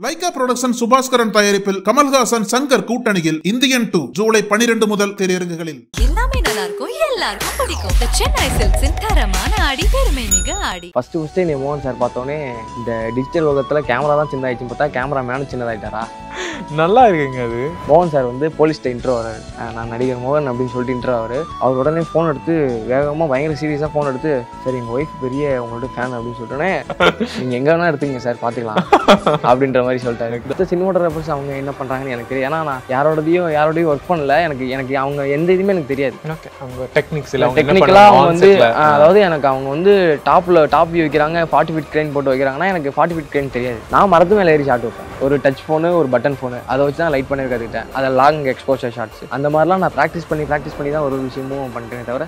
Lyca production Subaskaran தயாரிப்பில் கமல்ஹாசன் சங்கர் கூட்டணியில் Indian 2 July 12 முதல் திரையரங்குகளில். எல்லாமே நல்லா இருக்கும், எல்லாருக்கும் பிடிக்கும். The Chennai Silks இன் தரமான ஆடி, பெருமை மிக ஆடி. ஃபர்ஸ்ட் நீ மோகன் சார் பார்த்தோன்னே இந்த டிஜிட்டல் உலகத்துல கேமரா தான் சின்னதாயிடுச்சு பார்த்தா கேமரா மேனும் சின்னதாயிட்டாரா? நல்லா இருக்குங்க. அது மோகன் சார் வந்து போலீஸ்ட்ட இன்ட்ரோ வராரு, நான் நடிகர் மோகன் அப்படின்னு சொல்லிட்டு இன்ட்ரோ அவர் உடனே ஃபோன் எடுத்து வேகமாக பயங்கர சீரியஸாக ஃபோன் எடுத்து, சரி எங்கள் ஒய்ஃப் பெரிய உங்களோட ஃபேன் அப்படின்னு சொல்லிட்டோன்னே, நீங்கள் எங்கே வேணா எடுத்துங்க சார் பார்த்துக்கலாம் அப்படின்ற மாதிரி சொல்லிட்டாரு. அடுத்த சினிமாட்டோகிராஃபர்ஸ் அவங்க என்ன பண்ணுறாங்கன்னு எனக்கு தெரியும். ஏன்னா நான் யாரோடையும் ஒர்க் பண்ணல. எனக்கு அவங்க எந்த இதுவுமே எனக்கு தெரியாது. அவங்க டெக்னிக்கலாக அவங்க வந்து அதாவது எனக்கு அவங்க வந்து டாப் வியூ வைக்கிறாங்க, 40 ஃபீட் கிரேன் போட்டு வைக்கிறாங்கன்னா எனக்கு 40 ஃபீட் கிரேன் தெரியாது. நான் மரத்து மேலே ஏறி ஷாட் வைப்பேன். ஒரு டச் ஃபோனு, ஒரு பட்டன் ஃபோனு, அதை வச்சு தான் லைட் பண்ணி கற்றுக்கிட்டேன். அதை லாங் எக்ஸ்போஷர் ஷாட்ஸ் அந்த மாதிரிலாம் நான் ப்ராக்டிஸ் பண்ணி தான் ஒரு விஷயமும் பண்ணிட்டேனே தவிர.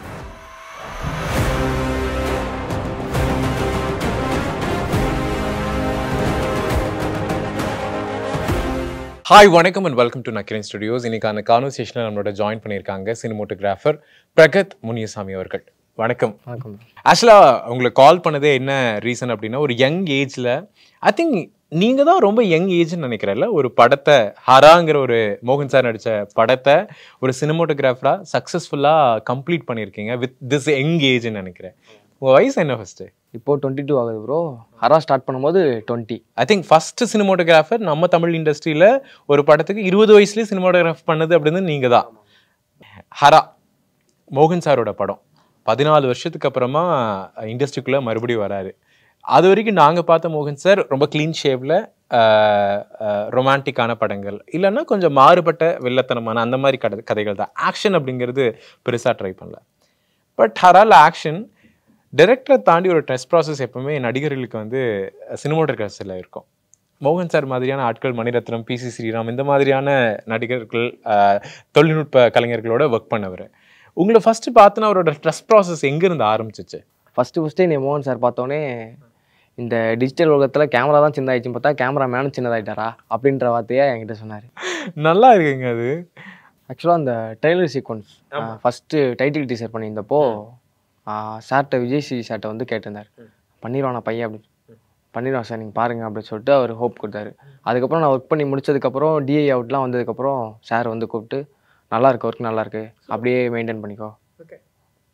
ஹாய், வணக்கம் and welcome to Nakkheeran studios. இன்னைக்கான கான்வர்சேஷனில் நம்மளோட ஜாயின் பண்ணியிருக்காங்க சினிமோட்டோகிராஃபர் பிரகத் முனியசாமி அவர்கள். வணக்கம். வணக்கம். ஆக்சுவலாக உங்களுக்கு கால் பண்ணதே என்ன ரீசன் அப்படின்னா, ஒரு யங் ஏஜில் ஐ திங்க் நீங்கள் தான் ரொம்ப யங் ஏஜ்னு நினைக்கிறேன்ல, ஒரு படத்தை ஹராங்கிற ஒரு மோகன் சார் நடித்த படத்தை ஒரு சினிமோட்டோகிராஃபராக சக்ஸஸ்ஃபுல்லாக கம்ப்ளீட் பண்ணியிருக்கீங்க வித் திஸ் யங் ஏஜ்னு நினைக்கிறேன். உங்கள் வயசு என்ன ஃபஸ்ட்டு? இப்போ 22 ஆகுது ப்ரோ. ஹரா ஸ்டார்ட் பண்ணும்போது 20. ஐ திங்க் ஃபர்ஸ்ட் சினிமோட்டோகிராஃபர் நம்ம தமிழ் இண்டஸ்ட்ரியில் ஒரு படத்துக்கு 20 வயசுலேயே சினிமோட்டோகிராஃப் பண்ணது அப்படின்னு நீங்கள் தான். ஹரா மோகன் சாரோட படம் 14 வருஷத்துக்கு அப்புறமா இண்டஸ்ட்ரிக்குள்ளே மறுபடியும் வராரு. அது வரைக்கும் நாங்கள் பார்த்த மோகன் சார் ரொம்ப க்ளீன் ஷேப்பில் ரொமான்டிக்கான படங்கள், இல்லைன்னா கொஞ்சம் மாறுபட்ட வெள்ளத்தனமான அந்த மாதிரி கதைகள் தான். ஆக்ஷன் அப்படிங்கிறது பெருசாக ட்ரை பண்ணல. பட் ஹரால ஆக்ஷன் டைரக்டரை தாண்டி ஒரு டெஸ்ட் ப்ராசஸ் எப்பவுமே நடிகர்களுக்கு வந்து சினிமோட்டோகிராஃபர்ஸில் இருக்கும். மோகன் சார் மாதிரியான ஆட்கள், மணிரத்னம், பிசி ஸ்ரீராம், இந்த மாதிரியான நடிகர்கள், தொழில்நுட்ப கலைஞர்களோட ஒர்க் பண்ணவர். உங்களை ஃபஸ்ட்டு பார்த்தோன்னா அவரோட டெஸ்ட் ப்ராசஸ் எங்கேருந்து ஆரம்பிச்சிச்சு? ஃபஸ்ட்டு நீ மோகன் சார் பார்த்தோன்னே இந்த டிஜிட்டல் உலகத்தில் கேமரா தான் சின்னதாயிடுச்சு பார்த்தா கேமரா மேனும் சின்னதாயிட்டாரா அப்படின்ற வார்த்தையை என்கிட்ட சொன்னார். நல்லா இருக்குங்க. அது ஆக்சுவலாக அந்த trailer sequence first title teaser பண்ணியிருந்தப்போ சார்கிட்ட விஜய் சார்கிட்ட வந்து கேட்டிருந்தார், பண்ணிடுவான் பையன் அப்படின்னு. பண்ணிடுவான் சார், நீங்கள் பாருங்கள் அப்படின்னு சொல்லிட்டு அவர் ஹோப் கொடுத்தாரு. அதுக்கப்புறம் நான் ஒர்க் பண்ணி முடிச்சதுக்கப்புறம் டிஐ அவுட்லாம் வந்ததுக்கப்புறம் சார் வந்து கூப்பிட்டு, நல்லா இருக்கு ஒர்க், நல்லா இருக்கு, அப்படியே மெயின்டைன் பண்ணிக்கோ,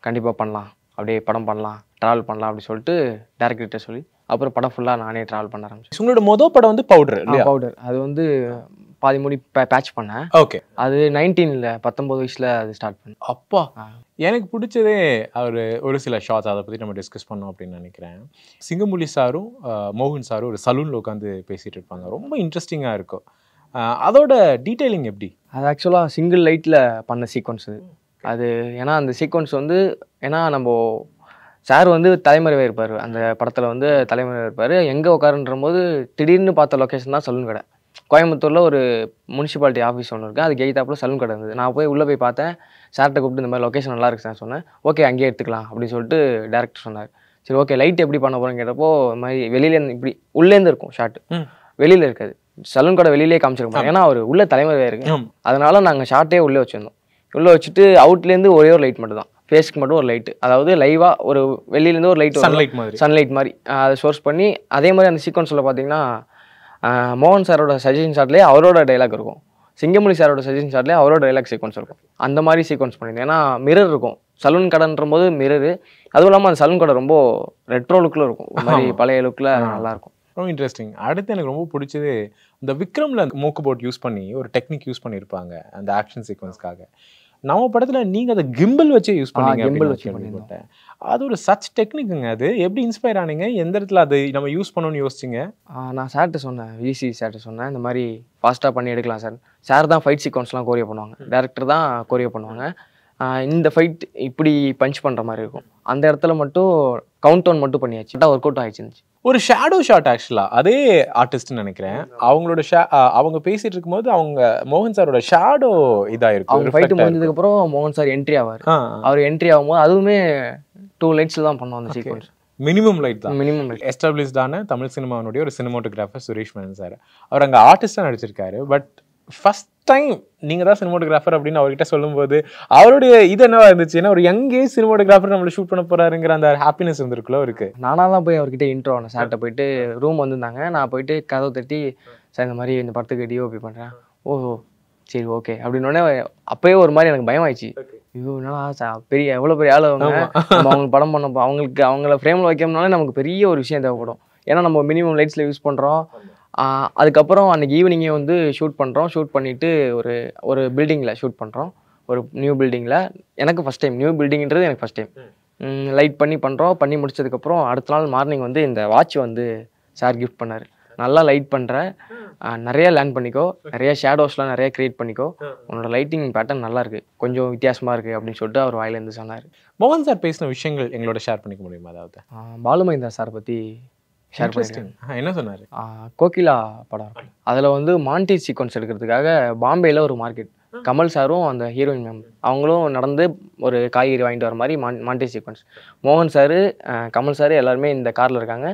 கண்டிப்பாக பண்ணலாம், அப்படியே படம் பண்ணலாம், ட்ராவல் பண்ணலாம் அப்படின்னு சொல்லிட்டு டேரக்டர்கிட்ட சொல்லி அப்புறம் படம் ஃபுல்லாக நானே ட்ராவல் பண்ண ஆரம்பிச்சேன். உங்களோட மொதல் படம் வந்து பவுடர். அது வந்து பாதி முடி பேட்ச் பண்ணேன். ஓகே. அது 19 வயசில் அது ஸ்டார்ட் பண்ணேன். அப்பா, எனக்கு பிடிச்சதே அவர் ஒரு சில ஷார்ட்ஸ், அதை பற்றி நம்ம டிஸ்கஸ் பண்ணோம் அப்படின்னு நினைக்கிறேன். சிங்கமுலி சாரும் மோகன் சாரும் ஒரு சலூனில் உட்காந்து பேசிகிட்டு இருப்பாங்க. ரொம்ப இன்ட்ரெஸ்டிங்காக இருக்கும். அதோட டீட்டெயிலிங் எப்படி? அது ஆக்சுவலாக சிங்கிள் லைட்டில் பண்ண சீக்வன்ஸ் அது. ஏன்னா அந்த சீக்வன்ஸ் வந்து, ஏன்னா நம்ம சார் வந்து தலைமறைவாக இருப்பார் அந்த படத்தில், வந்து தலைமறைவாக இருப்பார். எங்கே உட்காருன்ற போது திடீர்னு பார்த்த லொக்கேஷன் தான் சலூன் கடை. கோயம்புத்தூரில் ஒரு முனிசிபாலிட்டி ஆஃபீஸ் ஒன்று இருக்குது, அது எய்த்தாப்பில் சலூன் கடை இருந்தது. நான் உள்ளே போய் பார்த்தேன். சார்கிட்ட கூப்பிட்டு இந்த மாதிரி லொக்கேஷன் நல்லா இருக்கு சார் சொன்னேன். ஓகே, அங்கேயே எடுத்துக்கலாம் அப்படின்னு சொல்லிட்டு டேரக்டர் சொன்னார். சரி ஓகே, லைட் எப்படி பண்ண போகிறேன்னு கேட்டப்போ, இந்த மாதிரி வெளியிலேருந்து இப்படி உள்ளேருந்து இருக்கும் ஷார்ட், வெளியில் இருக்காது. சலூன் கடை வெளியிலே காமிச்சிருக்கோம், ஏன்னா அவர் உள்ள தலைமறைவாக இருக்கு. அதனால நாங்கள் ஷார்ட்டே உள்ளே வச்சுருந்தோம். உள்ளே வச்சுட்டு அவுட்லேருந்து ஒரே ஒரு லைட் மட்டும் தான், ஃபேஸ்க்கு மட்டும் ஒரு லைட்டு, அதாவது லைவாக ஒரு வெளியிலேருந்து ஒரு லைட், சன்லைட் மாதிரி அதை சோர்ஸ் பண்ணி. அதே மாதிரி அந்த சீக்வன்ஸில் பார்த்தீங்கன்னா மோகன் சாரோட சஜஷன் ஷாட்லேயே அவரோட டைலாக் இருக்கும், சிங்கமுலி சாரோட சஜஷன் ஷாட்லேயே அவரோட டைலாக் சீக்வன்ஸ் இருக்கும். அந்த மாதிரி சீக்வன்ஸ் பண்ணியிருந்தேன். ஏன்னா மிரர் இருக்கும், சலூன் கடைன்ற போது மிரரு. அதுவும் இல்லாமல் அந்த சலூன் கடை ரொம்ப ரெட்ரோ லுக்கில் இருக்கும், ஒரு மாதிரி பழைய லுக்கில் நல்லாயிருக்கும். ரொம்ப இன்ட்ரெஸ்டிங். அடுத்து எனக்கு ரொம்ப பிடிச்சது இந்த விக்ரமில் மூக்கு போட் யூஸ் பண்ணி ஒரு டெக்னிக் யூஸ் பண்ணியிருப்பாங்க அந்த ஆக்ஷன் சீக்வன்ஸ்க்காக. நம்ம படத்தில் நீங்கள் அதை கிம்பிள் வச்சே யூஸ் பண்ணீங்க. கிம்பிள் வச்சு பண்ணிட்டேன். அது ஒரு சச் டெக்னிக்குங்க. அது எப்படி இன்ஸ்பயர் ஆனீங்க? எந்த இடத்துல அது நம்ம யூஸ் பண்ணணும்னு யோசிச்சிங்க? நான் சார்கிட்ட சொன்னேன், விசி சார்கிட்ட சொன்னேன், இந்த மாதிரி ஃபாஸ்ட்டாக பண்ணி எடுக்கலாம் சார். சார் தான் ஃபைட் சீக்வன்ஸ்லாம் கோரியோ பண்ணுவாங்க, டேரக்டர் தான் கோரியோ பண்ணுவாங்க. இந்த ஃபைட் இப்படி பஞ்ச் பண்ணுற மாதிரி இருக்கும், அந்த இடத்துல மட்டும் கவுண்ட் டவுன் மட்டும் பண்ணியாச்சு, ஒர்க் அவுட் ஆகிடுச்சு. ஒரு ஷேடோ ஷாட் ஆக்சுவலாக அதே ஆர்டிஸ்ட்னு நினைக்கிறேன். அவங்களோட அவங்க பேசிட்டு இருக்கும்போது அவங்க மோகன் சாரோட ஷேடோ இதாயிருக்கும். அவங்க ஃபைட்டு முடிஞ்சதுக்கப்புறம் மோகன் சார் என்ட்ரி ஆவார். அவர் என்ட்ரி ஆகும்போது அதுவுமே 2 லைட்ஸில் தான் பண்ணோம் அந்த சீக்வன்ஸ். மினிமம் லைட் தான். Minimum light. எஸ்டாப்ளிஷ்டான தமிழ் சினிமாவுடைய ஒரு சினிமோட்டோகிராஃபர் சுரேஷ் மேனன் சார். அவர் அங்கே ஆர்டிஸ்டாக நடிச்சிருக்காரு. பட் ஃபர்ஸ்ட் டைம் நீங்கள் தான் சினிமோட்டோகிராஃபர் அப்படின்னு அவர்கிட்ட சொல்லும்போது அவருடைய இது என்னவா இருந்துச்சு? ஏன்னா ஒரு யங் ஏஜ் சினிமோட்டோகிராஃபர் நம்மளை ஷூட் பண்ண போறாருங்கிற அந்த ஹாப்பினஸ் இருந்திருக்குள்ள இருக்கு. நானாக தான் போய் அவர்கிட்ட இன்ட்ரோ ஆனேன். சார்கிட்ட போயிட்டு ரூம் வந்திருந்தாங்க. நான் போயிட்டு கதவை தட்டி, சார் இந்த மாதிரி இந்த படத்துக்கு டிஓபி பண்ணுறேன். ஓஹோ சரி ஓகே அப்படின்னோடனே அப்போயே ஒரு மாதிரி எனக்கு பயம் ஆயிடுச்சு. ஐயோ என்னடா பெரிய எவ்வளோ பெரிய ஆள் அவங்க, நம்ம அவங்களுக்கு படம் பண்ண அவங்கள ஃப்ரேமில் வைக்கணும்னாலே நமக்கு பெரிய ஒரு விஷயம் தேவைப்படும். ஏன்னா நம்ம மினிமம் லைட்ஸில் யூஸ் பண்ணுறோம். அதுக்கப்புறம் அன்றைக்கி ஈவினிங்கே வந்து ஷூட் பண்ணுறோம். ஷூட் பண்ணிவிட்டு ஒரு பில்டிங்கில் ஷூட் பண்ணுறோம். ஒரு நியூ பில்டிங்கில். எனக்கு ஃபஸ்ட் டைம் நியூ பில்டிங்கிறது எனக்கு ஃபஸ்ட் டைம். லைட் பண்ணுறோம். பண்ணி முடிச்சதுக்கப்புறம் அடுத்த நாள் மார்னிங் வந்து இந்த வாட்ச் வந்து சார் கிஃப்ட் பண்ணார். நல்லா லைட் பண்ணுற, நிறைய லேர்ன் பண்ணிக்கோ, நிறைய ஷேடோஸ்லாம் நிறைய க்ரியேட் பண்ணிக்கோ, உன்னோட லைட்டிங் பேட்டர்ன் நல்லா இருக்குது, கொஞ்சம் வித்தியாசமாக இருக்குது அப்படின்னு சொல்லிட்டு அவர் வாயிலேருந்து சொன்னார். மோகன் சார் பேசின விஷயங்கள் எங்களோட ஷேர் பண்ணிக்க முடியுமா? அதாவது பாலுமகேந்திரா சார் பற்றி ஷேர் பண்ணிட்டேன். என்ன சொன்னார்? கோகிலா படம் அதில் வந்து மாண்டி சீக்வன்ஸ் எடுக்கிறதுக்காக பாம்பேயில் ஒரு மார்க்கெட், கமல் சாரும் அந்த ஹீரோயின் மேம் அவங்களும் நடந்து ஒரு காய்கறி வாங்கிட்டு வர மாதிரி மாண்டி சீக்வன்ஸ். மோகன் சார், கமல் சார் எல்லாருமே இந்த காரில் இருக்காங்க.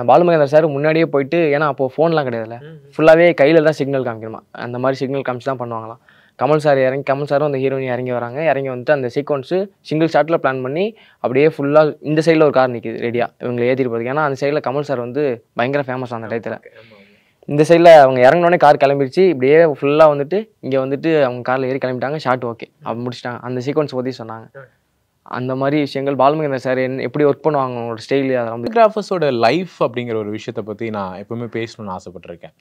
பாலுமகேந்திரா சார் முன்னாடியே போயிட்டு, ஏன்னா அப்போது ஃபோன்லாம் கிடையாதுல்ல, ஃபுல்லாகவே கையில் தான் சிக்னல் காமிக்கணுமா, அந்த மாதிரி சிக்னல் காமிச்சு தான் பண்ணுவாங்களாம். கமல் சாரும் அந்த ஹீரோயின் இறங்கி வராங்க. இறங்கி வந்துட்டு அந்த சீக்வன்ஸு சிங்கிள் ஷாட்டில் பிளான் பண்ணி அப்படியே ஃபுல்லாக இந்த சைடில் ஒரு கார் நிற்கிது ரெடியாக இவங்களை ஏற்றிட்டு போகிறதுக்கு. ஏன்னா அந்த சைடில் கமல் சார் வந்து பயங்கர ஃபேமஸ் அந்த டயத்தில். இந்த சைடில் அவங்க இறங்கினோடனே கார் கிளம்பிடுச்சு. இப்படியே ஃபுல்லாக வந்துட்டு இங்கே வந்துட்டு அவங்க காரில் ஏறி கிளம்பிட்டாங்க. ஷாட் ஓகே அப்படி முடிச்சிட்டாங்க. அந்த சீக்வன்ஸ் பற்றி சொன்னாங்க. அந்த மாதிரி விஷயங்கள் பாலுமகேந்திரா சார் எப்படி ஒர்க் பண்ணுவாங்க, அவங்களோட ஸ்டைலு, அதெல்லாம் சினிமோட்டோகிராஃபர்ஸோட லைஃப் அப்படிங்கிற ஒரு விஷயத்தை பற்றி நான் எப்பவுமே பேசணும்னு ஆசைப்பட்டிருக்கேன்.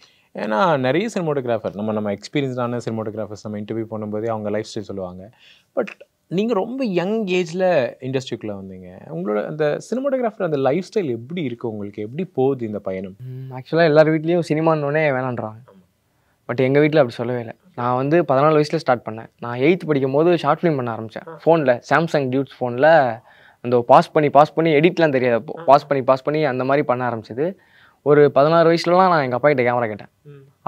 ஏன்னா நிறைய சினிமோட்டோகிராஃபர் நம்ம எக்ஸ்பீரியன்ஸ்டான சினிமோட்டோகிராஃபர்ஸ் நம்ம இன்டர்வியூ பண்ணும்போதே அவங்க லைஃப் ஸ்டைல் சொல்லுவாங்க. பட் நீங்கள் ரொம்ப யங் ஏஜில் இண்டஸ்ட்ரிக்குள்ளே வந்தீங்க. உங்களோட அந்த சினிமோட்டோகிராஃபர் அந்த லைஃப் ஸ்டைல் எப்படி இருக்குது உங்களுக்கு? எப்படி போகுது இந்த பயணம்? ஆக்சுவலாக எல்லார் வீட்லேயும் சினிமான்னொடனே வேணான்றாங்க. பட் எங்கள் வீட்டில் அப்படி சொல்லவே இல்லை. நான் வந்து 14 வயசில் ஸ்டார்ட் பண்ணேன். நான் 8th படிக்கும் போது ஷார்ட் ஃபிலிம் பண்ண ஆரம்பித்தேன். ஃபோனில், சாம்சங் டியூட்ஸ் ஃபோனில் அந்த பாஸ் பண்ணி எடிட்லாம் தெரியாது. அப்போ பாஸ் பண்ணி அந்த மாதிரி பண்ண ஆரம்பிச்சது. ஒரு 16 வயசுலலாம் நான் எங்கள் அப்பா கிட்ட கேமரா கேட்டேன்.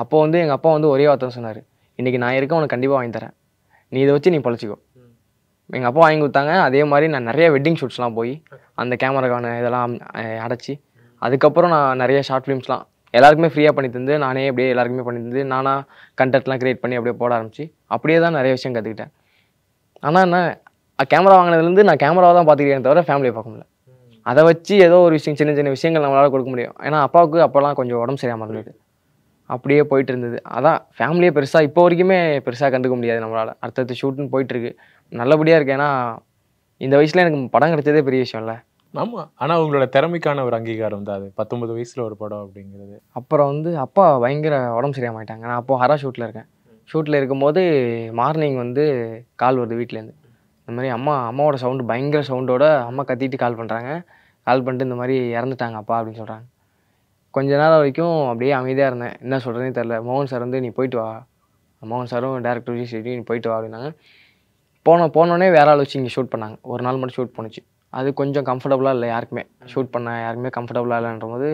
அப்போது வந்து எங்கள் அப்பா வந்து ஒரே வார்த்தை சொன்னார், இன்றைக்கி நான் இருக்கேன், உனக்கு கண்டிப்பாக வாங்கி தரேன், நீ இதை வச்சு நீ பழச்சிக்கோ. எங்கள் அப்பா வாங்கி கொடுத்தாங்க. அதே மாதிரி நான் நிறைய வெட்டிங் ஷூட்ஸ்லாம் போய் அந்த கேமராக்கான இதெல்லாம் அடைச்சி, அதுக்கப்புறம் நான் நிறைய ஷார்ட் ஃபிலிம்ஸ்லாம் எல்லாருக்குமே ஃப்ரீயாக பண்ணி தந்து, நானே அப்படியே எல்லாருக்குமே பண்ணி தந்து, நானாக கண்டென்ட்லாம் க்ரியேட் பண்ணி அப்படியே போட ஆரம்பிச்சு அப்படியே தான் நிறைய விஷயம் கற்றுக்கிட்டேன். ஆனால் என்ன, கேமரா வாங்கினதுலேருந்து நான் கேமராவை தான் பார்த்துக்கிறேன் தவிர ஃபேமிலியை பார்க்க முடியல. அதை வச்சு ஏதோ ஒரு விஷயம், சின்ன விஷயங்கள் நம்மளால் கொடுக்க முடியும். ஏன்னா அப்பாவுக்கு அப்போல்லாம் கொஞ்சம் உடம்பு சரியாமல் இருந்தது. அப்படியே போயிட்டு இருந்தது. அதான் ஃபேமிலியே பெருசாக இப்போ வரைக்குமே பெருசாக கண்டுக்க முடியாது நம்மளால். அடுத்தடுத்து ஷூட்டுன்னு போயிட்டுருக்கு, நல்லபடியாக இருக்குது. ஏன்னா இந்த வயசில் எனக்கு படம் கிடைச்சதே பெரிய விஷயம் இல்லை. ஆமாம், ஆனால் உங்களோட திறமைக்கான ஒரு அங்கீகாரம் தான் அது. 19 வயசில் ஒரு படம் அப்படிங்கிறது. அப்புறம் வந்து அப்பா பயங்கர உடம்பு சரியாக மாட்டாங்க. நான் அப்போது ஹரா ஷூட்டில் இருக்கேன். ஷூட்டில் இருக்கும்போது மார்னிங் வந்து கால் வருது வீட்டிலேருந்து. இந்த மாதிரி அம்மாவோட சவுண்டு, பயங்கர சவுண்டோட அம்மா கத்திட்டு கால் பண்ணுறாங்க. கால் பண்ணிட்டு இந்த மாதிரி இறந்துட்டாங்க அப்பா அப்படின்னு சொல்கிறாங்க. கொஞ்ச நேரம் வரைக்கும் அப்படியே அமைதியாக இருந்தேன். என்ன சொல்கிறதுனே தெரில. மோகன் சார் வந்து நீ போயிட்டு வா, மோகன் சாரும் டேரக்டர் விஜய் சேதுபதி நீ போயிட்டு வா அப்படின்னாங்க. போனோடனே வேற ஆள் வச்சு இங்கே ஷூட் பண்ணாங்க. ஒரு நாள் மட்டும் ஷூட் பண்ணுச்சு. அது கொஞ்சம் கம்ஃபர்டபுளாக இல்லை யாருக்குமே. ஷூட் பண்ண யாருக்குமே கம்ஃபர்டபுளாக இல்லைன்ற போது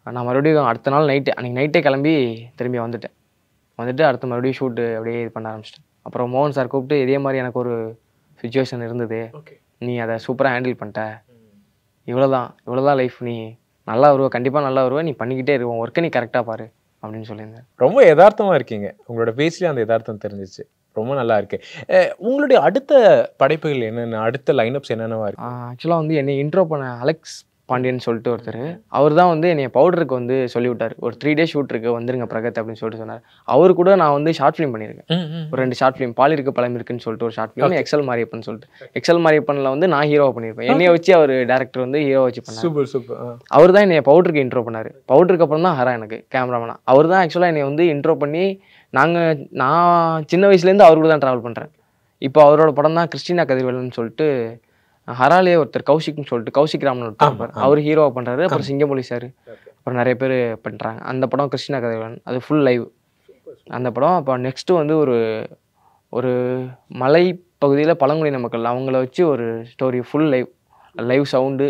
நான் மறுபடியும் அடுத்த நாள் அன்றைக்கி நைட்டே கிளம்பி திரும்பி வந்துட்டு அடுத்த மறுபடியும் ஷூட்டு அப்படியே இது பண்ண ஆரம்பிச்சிட்டேன். அப்புறம் மோகன் சார் கூப்பிட்டு, இதே மாதிரி எனக்கு ஒரு சுச்சுவேஷன் இருந்தது, நீ அதை சூப்பராக ஹேண்டில் பண்ணிட்ட, இவ்வளோதான் லைஃப், நீ நல்லா வருவ, கண்டிப்பாக நல்லா வருவ, நீ பண்ணிக்கிட்டே இருவோம், ஒர்க்கை நீ கரெக்டாக பாரு அப்படின்னு சொல்லியிருந்தேன். ரொம்ப யதார்த்தமாக இருக்கீங்க. உங்களோட பேஸ்லேயே அந்த யதார்த்தம் தெரிஞ்சிச்சு. ரொம்ப நல்லா இருக்கு. உங்களுடைய அடுத்த படைப்புகள் என்னென்ன, அடுத்த லைனப்ஸ் என்னென்னவா இருக்கு? ஆக்சுவலாக வந்து என்னை இன்ட்ரோ பண்ண அலெக்ஸ் பாண்டியன் சொல்லிட்டு ஒருத்தர், அவர் தான் வந்து என்னை பவுடருக்கு வந்து சொல்லிவிட்டார். ஒரு 3 டேஸ் ஷூட் இருக்கு, வந்துருங்க பிரகத் அப்படின்னு சொல்லிட்டு சொன்னார். அவரு கூட நான் வந்து ஷார்ட் ஃபிலிம் பண்ணியிருக்கேன். ஒரு 2 ஷார்ட் ஃபிலிம், பால் இருக்கு பழம் இருக்குன்னு சொல்லிட்டு ஒரு ஷார்ட் ஃபிலிம், எக்ஸல் மாரியப்பன் சொல்லிட்டு. எக்ஸல் மாரியப்பனில் வந்து நான் ஹீரோவை பண்ணியிருப்பேன். என்னைய வச்சு அவர் டேரக்டர் வந்து ஹீரோ வச்சு பண்ணார். சூப்பர். அவர் தான் என்னை பவுடருக்கு இன்ட்ரோ பண்ணார். பவுடருக்கு அப்புறம் தான் ஹரா எனக்கு கேமராமேனா. அவர் தான் ஆக்சுவலாக என்னை வந்து இன்ட்ரோ பண்ணி, நான் சின்ன வயசுலேருந்து அவர் கூட தான் ட்ராவல் பண்ணுறேன். இப்போ அவரோட படம் தான் கிறிஸ்டினா கதிர்வேலன்னு சொல்லிட்டு, ஹராலே ஒருத்தர் கௌஷிக்னு சொல்லிட்டு, கௌஷிக் ராமன் ஒருத்தர், அவர் ஹீரோவாக பண்ணுறாரு. அப்புறம் சிங்கமொழி சார், அப்புறம் நிறைய பேர் பண்ணுறாங்க. அந்த படம் கிறிஸ்டினா கதிர்வேலன், அது ஃபுல் லைவ் அந்த படம். அப்போ நெக்ஸ்ட்டு வந்து ஒரு மலை பகுதியில் பழங்குடியின மக்கள் அவங்கள வச்சு ஒரு story, full live sound,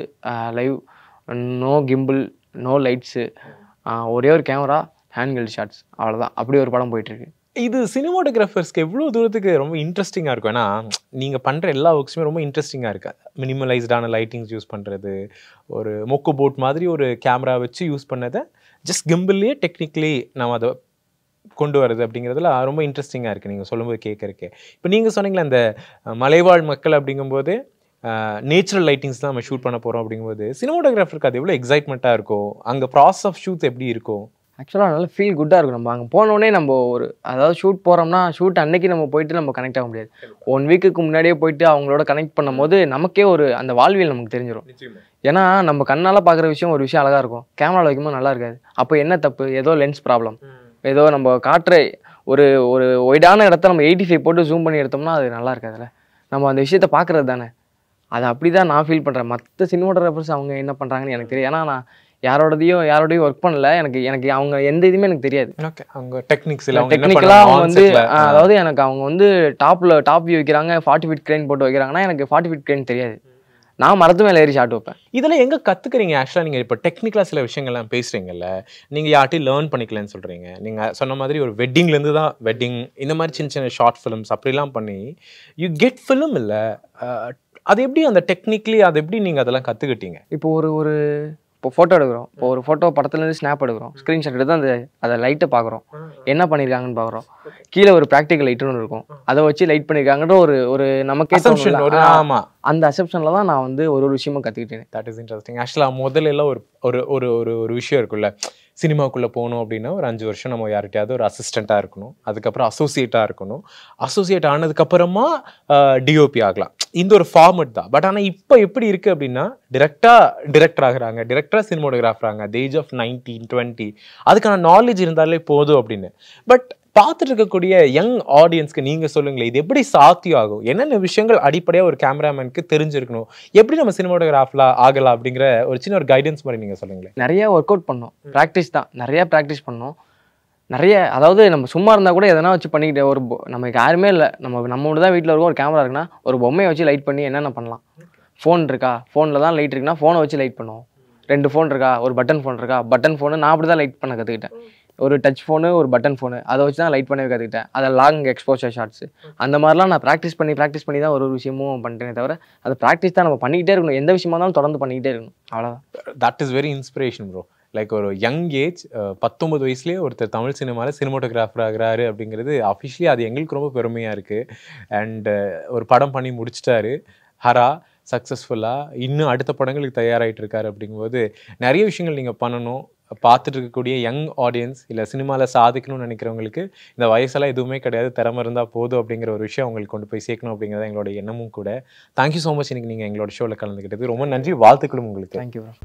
live, no gimbal, no lights, ஒரே ஒரு கேமரா, ஹேண்ட்ஹெல்ட் ஷாட்ஸ், அவ்வளோதான். அப்படி ஒரு படம் போயிட்டுருக்கு. இது சினிமாட்டோகிராஃபர்ஸ்க்கு எவ்வளோ தூரத்துக்கு ரொம்ப இன்ட்ரெஸ்டிங்காக இருக்கும். ஏன்னா நீங்கள் பண்ணுற எல்லா ஒர்க்ஸுமே ரொம்ப இன்ட்ரெஸ்டிங்காக இருக்குது. மினிமலைஸ்டான லைட்டிங்ஸ் யூஸ் பண்ணுறது, ஒரு மொக்கு போட் மாதிரி ஒரு கேமரா வச்சு யூஸ் பண்ணதை ஜஸ்ட் கிம்பிள்லேயே டெக்னிக்கலி நம்ம அதை கொண்டு வருது அப்படிங்கிறதுல ரொம்ப இன்ட்ரெஸ்டிங்காக இருக்குது நீங்கள் சொல்லும்போது கேட்குறக்கே. இப்போ நீங்கள் சொன்னீங்களே அந்த மலைவாழ் மக்கள் அப்படிங்கும்போது நேச்சுரல் லைட்டிங்ஸ் தான் நம்ம ஷூட் பண்ண போகிறோம் அப்படிங்கும்போது சினிமாட்டோகிராஃபருக்கு அது எவ்வளோ எக்ஸைட்மெண்ட்டாக இருக்கும், அங்கே ப்ராசஸ் ஆஃப் ஷூட் எப்படி இருக்கும்? ஆக்சுவலாக நல்லா ஃபீல் குட்டாக இருக்கும். நம்ம அங்கே போனோடனே நம்ம ஒரு அதாவது ஷூட் போகிறோம்னா ஷூட் அன்னைக்கு நம்ம போயிட்டு நம்ம கனெக்ட் ஆக முடியாது. 1 வீக்குக்கு முன்னாடியே போயிட்டு அவங்களோட கனெக்ட் பண்ணும்போது நமக்கே ஒரு அந்த வாழ்வியல் நமக்கு தெரிஞ்சிடும். ஏன்னா நம்ம கண்ணால் பார்க்குற விஷயம் ஒரு விஷயம் அழகாக இருக்கும், கேமராவில் வைக்கும்போது நல்லா இருக்காது. அப்போ என்ன தப்பு, ஏதோ லென்ஸ் ப்ராப்ளம், ஏதோ நம்ம காட்டுற ஒரு ஒரு ஒய்டான இடத்த நம்ம 85 போட்டு ஜூம் பண்ணி எடுத்தோம்னா அது நல்லா இருக்காதுல்ல. நம்ம அந்த விஷயத்த பார்க்குறது தானே. அது அப்படி தான் நான் ஃபீல் பண்ணுறேன். மற்ற சினிமாட்டோகிராஃபர்ஸ் அவங்க என்ன பண்ணுறாங்கன்னு எனக்கு தெரியும். ஏன்னா நான் யாரோடையும் ஒர்க் பண்ணல. எனக்கு அவங்க எந்த இதுவுமே எனக்கு தெரியாது. ஓகே, அவங்க டெக்னிக்கலாக அவங்க வந்து அதாவது எனக்கு அவங்க வந்து டாப் வியூ வைக்கிறாங்க, 40 ஃபீட் கிரேன் போட்டு வைக்கிறாங்கன்னா எனக்கு 40 ஃபீட் கிரேன் தெரியாது. நான் மரத்து மேலே ஏறி ஷாட் வைப்பேன். இதெல்லாம் எங்கே கற்றுக்குறீங்க? ஆக்சுவலாக நீங்கள் இப்போ டெக்னிக்கலாக சில விஷயங்கள்லாம் பேசுகிறீங்கல்ல, நீங்கள் யார்ட்டையும் லேர்ன் பண்ணிக்கலன்னு சொல்கிறீங்க. நீங்கள் சொன்ன மாதிரி ஒரு வெட்டிங்லேருந்து தான் வெட்டிங் இந்த மாதிரி சின்ன சின்ன ஷார்ட் ஃபிலிம்ஸ் அப்படிலாம் பண்ணி யூ கெட் ஃபிலிம் இல்லை. அது எப்படி அந்த டெக்னிக்கலி அது எப்படி நீங்கள் அதெல்லாம் கற்றுக்கிட்டீங்க? இப்போ ஃபோட்டோ எடுக்கிறோம். இப்போ ஒரு ஃபோட்டோ படத்துலேருந்து ஸ்னாப் எடுக்கிறோம், ஸ்க்ரீன்ஷாட் எடுத்து அதை லைட்டை பார்க்குறோம், என்ன பண்ணியிருக்காங்கன்னு பார்க்குறோம். கீழே ஒரு ப்ராக்டிக்கல் லைட்டுன்னு ஒன்று இருக்கும், அதை வச்சு லைட் பண்ணியிருக்காங்கன்ற ஒரு நமக்கே அந்த அசெப்ஷனில் தான் நான் வந்து ஒரு விஷயமும் கற்றுக்கிட்டேன். That is interesting. ஆக்சுவலாக முதல்ல ஒரு விஷயம் இருக்குல்ல, சினிமாக்குள்ளே போகணும் அப்படின்னா ஒரு 5 வருஷம் நம்ம யார்கிட்டயாவது ஒரு அசிஸ்டண்ட்டாக இருக்கணும், அதுக்கப்புறம் அசோசியேட்டாக இருக்கணும், அசோசியேட் ஆனதுக்கப்புறமா டிஓபி ஆகலாம். இந்த ஒரு ஃபார்மெட் தான். பட் ஆனால் இப்போ எப்படி இருக்குது அப்படின்னா டிரெக்டர் ஆகுறாங்க, டிரெக்டராக சினிமாட்டோகிராஃபர் ஆகிறாங்க at the age of 19, 20. அதுக்கான நாலேஜ் இருந்தாலே போதும் அப்படின்னு. பட் பார்த்துட்டு இருக்கக்கூடிய யங் ஆடியன்ஸ்க்கு நீங்கள் சொல்லுங்களேன், இது எப்படி சாத்தியம் ஆகும்? என்னென்ன விஷயங்கள் அடிப்படையாக ஒரு கேமராமேனுக்கு தெரிஞ்சிருக்கணும், எப்படி நம்ம சினிமாட்டோகிராஃபர்லாம் ஆகலாம் அப்படிங்கிற ஒரு சின்ன ஒரு கைடன்ஸ் மாதிரி நீங்கள் சொல்லுங்களேன். நிறைய ஒர்க் அவுட் பண்ணோம், ப்ராக்டிஸ் தான், நிறைய ப்ராக்டிஸ் பண்ணோம். நிறைய அதாவது நம்ம சும்மா இருந்தால் கூட எதனா வச்சு பண்ணிக்கிட்டே நமக்கு யாருமே இல்லை, நம்ம தான் வீட்டில் இருக்கும், ஒரு கேமரா இருக்குன்னா ஒரு பொம்மையை வச்சு லைட் பண்ணி என்னென்ன பண்ணலாம். ஃபோன் இருக்கா, ஃபோனில் தான் லைட் இருக்குன்னா ஃபோனை வச்சு லைட் பண்ணுவோம். 2 ஃபோன் இருக்கா, ஒரு பட்டன் ஃபோன் இருக்கா, பட்டன் ஃபோனு நான் அப்படி தான் லைட் பண்ண கற்றுக்கிட்டேன். ஒரு டச் ஃபோனு, ஒரு பட்டன் ஃபோனு, அதை வச்சு தான் லைட் பண்ணவே கற்றுக்கிட்டேன். அதை லாங் எக்ஸ்போஷர் ஷாட்ஸு அந்த மாதிரிலாம் நான் ப்ராக்டிஸ் பண்ணி தான் ஒரு விஷயமும் பண்ணிட்டேனே தவிர அது ப்ராக்டிஸ் தான். நம்ம பண்ணிக்கிட்டே இருக்கணும், எந்த விஷயமா இருந்தாலும் தொடர்ந்து பண்ணிக்கிட்டே இருக்கணும், அவ்வளோதான். That is very inspiration bro. Like ஒரு யங் ஏஜ் 19 வயசுலேயே ஒருத்தர் தமிழ் சினிமாவில் சினிமாட்டோகிராஃபர் ஆகிறாரு அப்படிங்கிறது அஃபிஷியலி அது எங்களுக்கு ரொம்ப பெருமையாக இருக்குது. அண்டு ஒரு படம் பண்ணி முடிச்சிட்டாரு ஹரா சக்ஸஸ்ஃபுல்லாக, இன்னும் அடுத்த படங்களுக்கு தயாராகிட்டு இருக்காரு. அப்படிங்கும்போது நிறைய விஷயங்கள் நீங்கள் பண்ணணும். பார்த்துட்டு இருக்கக்கூடிய யங் ஆடியன்ஸ் இல்லை சினிமாவில் சாதிக்கணும்னு நினைக்கிறவங்களுக்கு இந்த வயசெல்லாம் எதுவுமே கிடையாது, திறமை இருந்தால் போதும் அப்படிங்கிற ஒரு விஷயம் அவங்களுக்கு கொண்டு போய் சேர்க்கணும் அப்படிங்கிறத எங்களோட எண்ணமும் கூட. Thank you so much. இன்னைக்கு நீங்கள் எங்களோட ஷோவில் கலந்துக்கிட்டது ரொம்ப நன்றி, வாழ்த்துக்களும் உங்களுக்கு. Thank you bro.